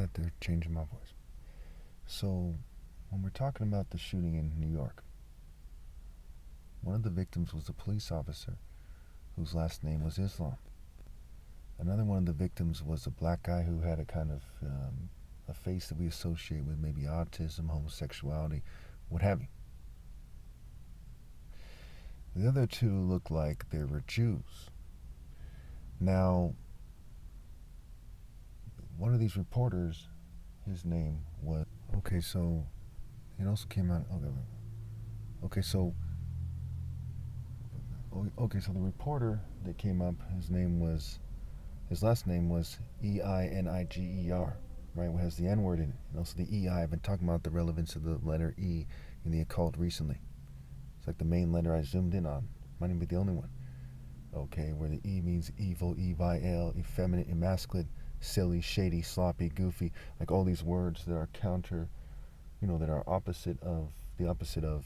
that they're changing my voice. So, when we're talking about the shooting in New York, one of the victims was a police officer whose last name was Islam. Another one of the victims was a black guy who had a kind of a face that we associate with maybe autism, homosexuality, what have you. The other two looked like they were Jews. Now, one of these reporters, his name was. Okay, so it also came out. Okay, so. Okay, so the reporter that came up, his last name was Einiger, right? It has the N word in it. And also the EI. I've been talking about the relevance of the letter E in the occult recently. It's like the main letter I zoomed in on. Might even be the only one. Okay, where the E means evil, evil, effeminate, emasculate, silly, shady, sloppy, goofy, like all these words that are counter, that are the opposite of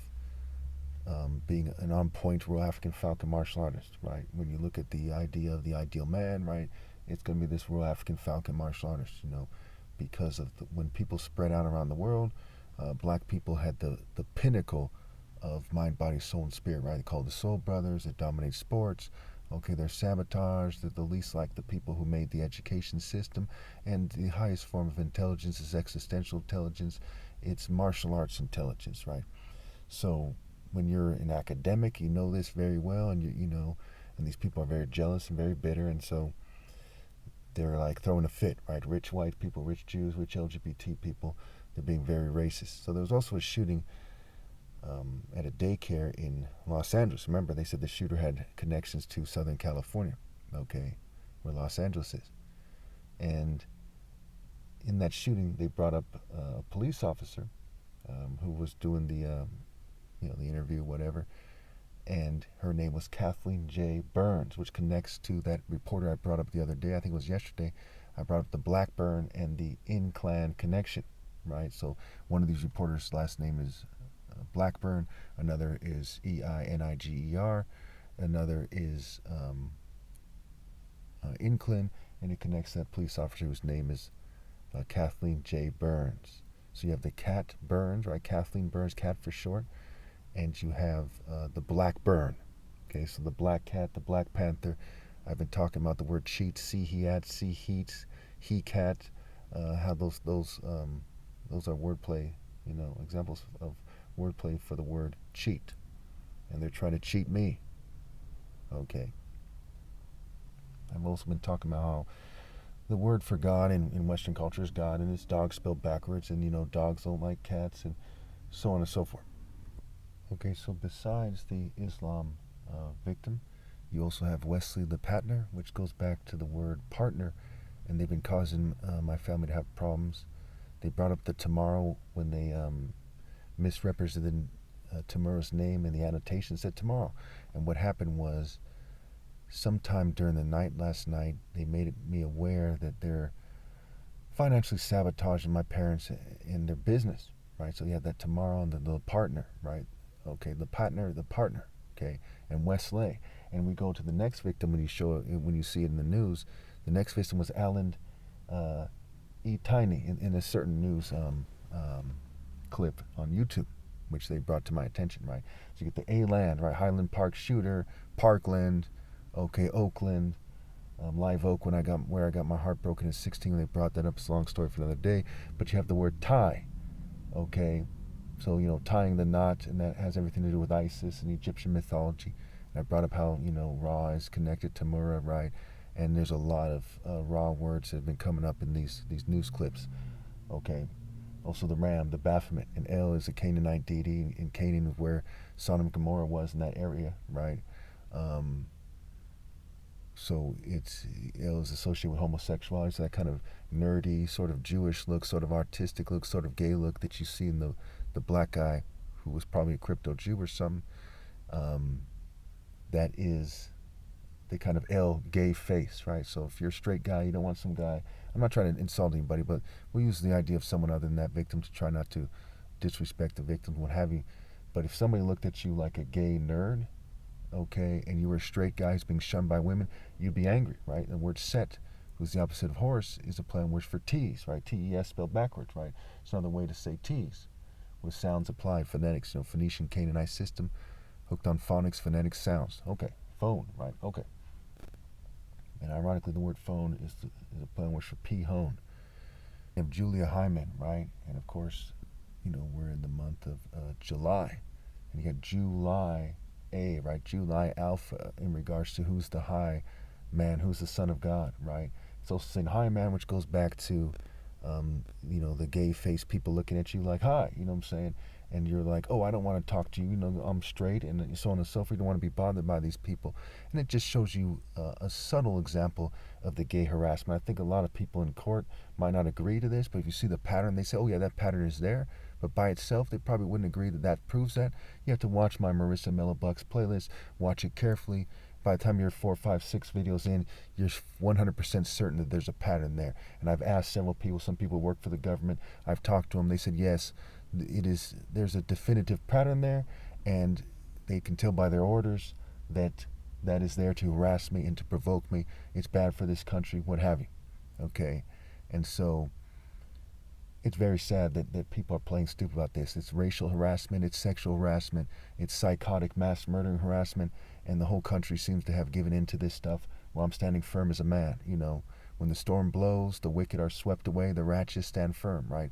being an on-point real African falcon martial artist, right? When you look at the idea of the ideal man, right, it's going to be this real African falcon martial artist, because of when people spread out around the world, black people had the pinnacle of mind, body, soul, and spirit, right? They call the Soul Brothers. They dominate sports. Okay, they're sabotaged. They're the least like the people who made the education system. And the highest form of intelligence is existential intelligence. It's martial arts intelligence, right? So when you're an academic, you know this very well, and and these people are very jealous and very bitter, and so they're like throwing a fit, right? Rich white people, rich Jews, rich LGBT people, they're being very racist. So there was also a shooting at a daycare in Los Angeles. Remember, they said the shooter had connections to Southern California, okay, where Los Angeles is. And in that shooting, they brought up a police officer who was doing the interview, whatever, and her name was Kathleen J. Burns, which connects to that reporter I brought up the other day. I think it was yesterday. I brought up the Blackburn and the inclan connection, right? So one of these reporters' last name is Blackburn, another is Einiger, another is inclan, and it connects that police officer whose name is Kathleen J. Burns. So you have the Kat Burns, right? Kathleen Burns, Kat for short, and you have the Blackburn. Okay, so the Black Cat, the Black Panther. I've been talking about the word cheat, see he at, see heats, he cat. How those are wordplay, examples of wordplay for the word cheat, and they're trying to cheat me. Okay. I've also been talking about how the word for God in Western culture is God, and it's dog spelled backwards, and dogs don't like cats, and so on and so forth. Okay, so besides the Islam victim, you also have Wesley the Patner, which goes back to the word partner, and they've been causing my family to have problems. They brought up the tomorrow when they misrepresented tomorrow's name, and the annotation said tomorrow. And what happened was, sometime during the night last night, they made me aware that they're financially sabotaging my parents in their business, right? So you have that tomorrow and the partner, right? Okay, the partner, okay, and Wesley. And we go to the next victim when you see it in the news. The next victim was Alan E. Tiny in a certain news clip on YouTube, which they brought to my attention, right? So you get the A-Land, right? Highland Park shooter, Parkland, okay, Oakland, Live Oak where I got my heart broken at 16. They brought that up. It's a long story for another day. But you have the word tie, okay? So, tying the knot, and that has everything to do with Isis and Egyptian mythology. And I brought up how, Ra is connected to Murrah, right? And there's a lot of Ra words that have been coming up in these news clips, okay? Also the Ram, the Baphomet, and El is a Canaanite deity, and Canaan is where Sodom and Gomorrah was in that area, right? So El is associated with homosexuality, so that kind of nerdy, sort of Jewish look, sort of artistic look, sort of gay look that you see in the black guy who was probably a crypto Jew or something. That is the kind of El gay face, right? So if you're a straight guy, you don't want some guy. I'm not trying to insult anybody, but we use the idea of someone other than that victim to try not to disrespect the victim, what have you. But if somebody looked at you like a gay nerd, okay, and you were a straight guy who's being shunned by women, you'd be angry, right? The word set who's the opposite of horse, is a play on words for tease, right? T-E-S spelled backwards, right? It's another way to say tease, with sounds applied, phonetics, Phoenician Canaanite system, hooked on phonics, phonetics, sounds. Okay, phone, right? Okay. And ironically, the word phone is a play on words for p-hone. You have Julia Hyman, right? And of course, we're in the month of July. And you got July A, right? July Alpha in regards to who's the high man, who's the son of God, right? It's also saying high man, which goes back to, the gay face people looking at you like, hi, you know what I'm saying? And you're like, oh, I don't want to talk to you, I'm straight, and so on and so forth. You don't want to be bothered by these people. And it just shows you a subtle example of the gay harassment. I think a lot of people in court might not agree to this, but if you see the pattern, they say, oh, yeah, that pattern is there. But by itself, they probably wouldn't agree that that proves that. You have to watch my Marissa Mello Bucks playlist, watch it carefully. By the time you're 4, 5, 6 videos in, you're 100% certain that there's a pattern there. And I've asked several people, some people work for the government, I've talked to them, they said, yes, there's a definitive pattern there, and they can tell by their orders that is there to harass me and to provoke me. It's bad for this country, what have you. Okay? And so it's very sad that people are playing stupid about this. It's racial harassment, it's sexual harassment, it's psychotic mass murdering harassment, and the whole country seems to have given in to this stuff. Well, I'm standing firm as a man. When the storm blows, the wicked are swept away, the righteous stand firm, right?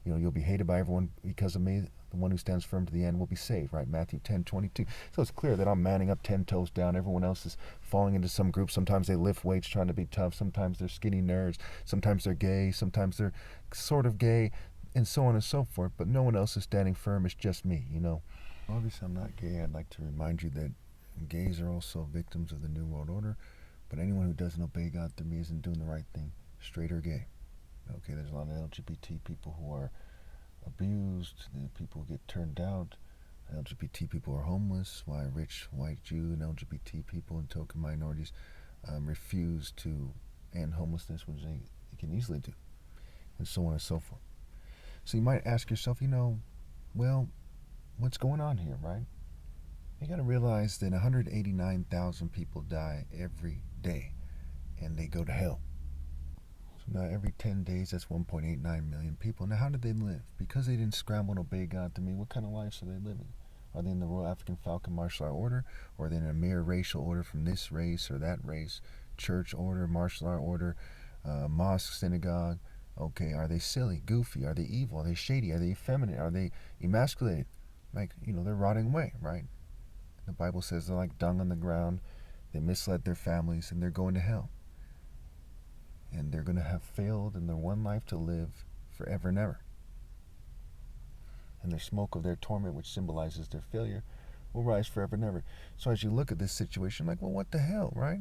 You'll be hated by everyone because of me. The one who stands firm to the end will be saved, right? Matthew 10:22. So it's clear that I'm manning up 10 toes down. Everyone else is falling into some group. Sometimes they lift weights trying to be tough. Sometimes they're skinny nerds. Sometimes they're gay. Sometimes they're sort of gay, and so on and so forth. But no one else is standing firm. It's just me, Obviously, I'm not gay. I'd like to remind you that gays are also victims of the New World Order. But anyone who doesn't obey God through me isn't doing the right thing, straight or gay. Okay, there's a lot of LGBT people who are abused, people who get turned out, LGBT people are homeless, why rich white Jew and LGBT people and token minorities refuse to end homelessness, which they can easily do, and so on and so forth. So you might ask yourself, well, what's going on here, right? You got to realize that 189,000 people die every day, and they go to hell. So now every 10 days, that's 1.89 million people. Now how did they live? Because they didn't scramble and obey God to me, what kind of lives are they living? Are they in the Royal African Falcon Martial Art Order? Or are they in a mere racial order from this race or that race? Church order, martial art order, mosque, synagogue? Okay, are they silly, goofy? Are they evil? Are they shady? Are they effeminate? Are they emasculated? They're rotting away, right? The Bible says they're like dung on the ground. They misled their families and they're going to hell. And they're going to have failed in their one life to live forever and ever. And the smoke of their torment, which symbolizes their failure, will rise forever and ever. So as you look at this situation, well, what the hell, right?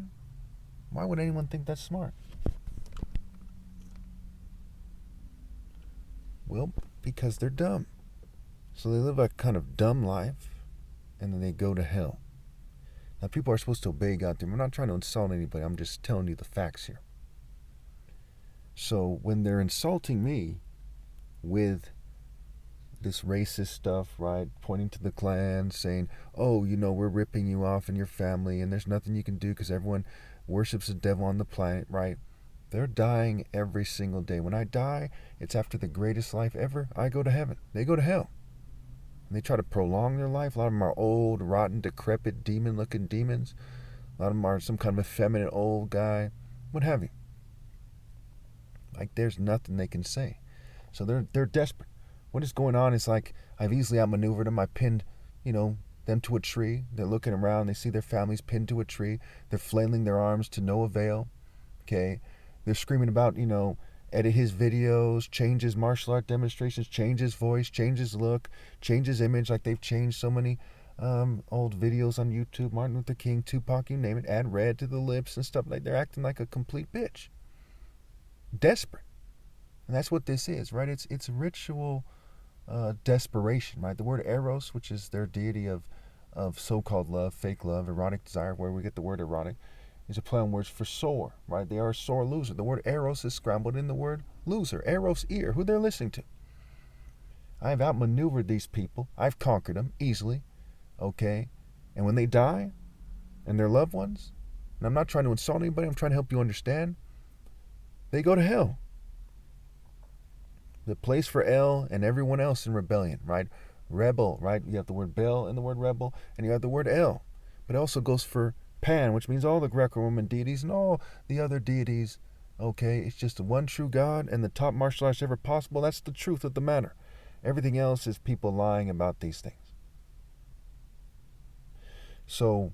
Why would anyone think that's smart? Well, because they're dumb. So they live a kind of dumb life, and then they go to hell. Now, people are supposed to obey God. We're not trying to insult anybody. I'm just telling you the facts here. So when they're insulting me with this racist stuff, right, pointing to the Klan, saying, oh, we're ripping you off and your family, and there's nothing you can do because everyone worships the devil on the planet, right? They're dying every single day. When I die, it's after the greatest life ever. I go to heaven. They go to hell. And they try to prolong their life. A lot of them are old, rotten, decrepit, demon-looking demons. A lot of them are some kind of effeminate old guy, what have you. There's nothing they can say. So they're desperate. What is going on is I've easily outmaneuvered them. I pinned, them to a tree. They're looking around. They see their families pinned to a tree. They're flailing their arms to no avail. Okay? They're screaming about, edit his videos, change his martial art demonstrations, change his voice, change his look, change his image, like they've changed so many old videos on YouTube. Martin Luther King, Tupac, you name it, add red to the lips and stuff. They're acting like a complete bitch. Desperate. And that's what this is, right? It's ritual desperation, right? The word eros, which is their deity of so-called love, fake love, erotic desire, where we get the word erotic, is a play on words for sore, right? They are a sore loser. The word eros is scrambled in the word loser. Eros, ear, who they're listening to. I have outmaneuvered these people. I've conquered them easily, okay? And when they die, and their loved ones, and I'm not trying to insult anybody, I'm trying to help you understand, they go to hell. The place for L and everyone else in rebellion, right? Rebel, right? You have the word Bel and the word rebel, and you have the word El. But it also goes for Pan, which means all the Greco-Roman deities and all the other deities. Okay, it's just the one true God and the top martial arts ever possible. That's the truth of the matter. Everything else is people lying about these things. So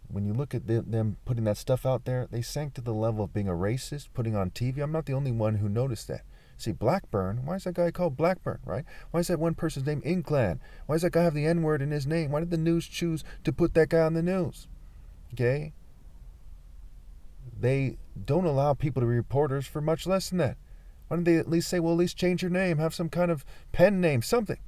when you look at them putting that stuff out there, they sank to the level of being a racist, putting on TV. I'm not the only one who noticed that. See, Blackburn, why is that guy called Blackburn, right? Why is that one person's name inclan? Why does that guy have the N-word in his name? Why did the news choose to put that guy on the news? Okay? They don't allow people to be reporters for much less than that. Why don't they at least say, well, at least change your name, have some kind of pen name, something?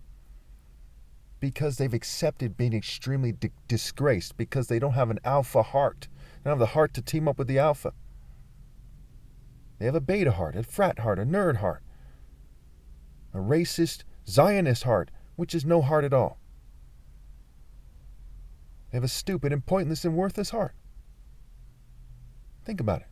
Because they've accepted being extremely disgraced, because they don't have an alpha heart. They don't have the heart to team up with the alpha. They have a beta heart, a frat heart, a nerd heart, a racist Zionist heart, which is no heart at all. They have a stupid and pointless and worthless heart. Think about it.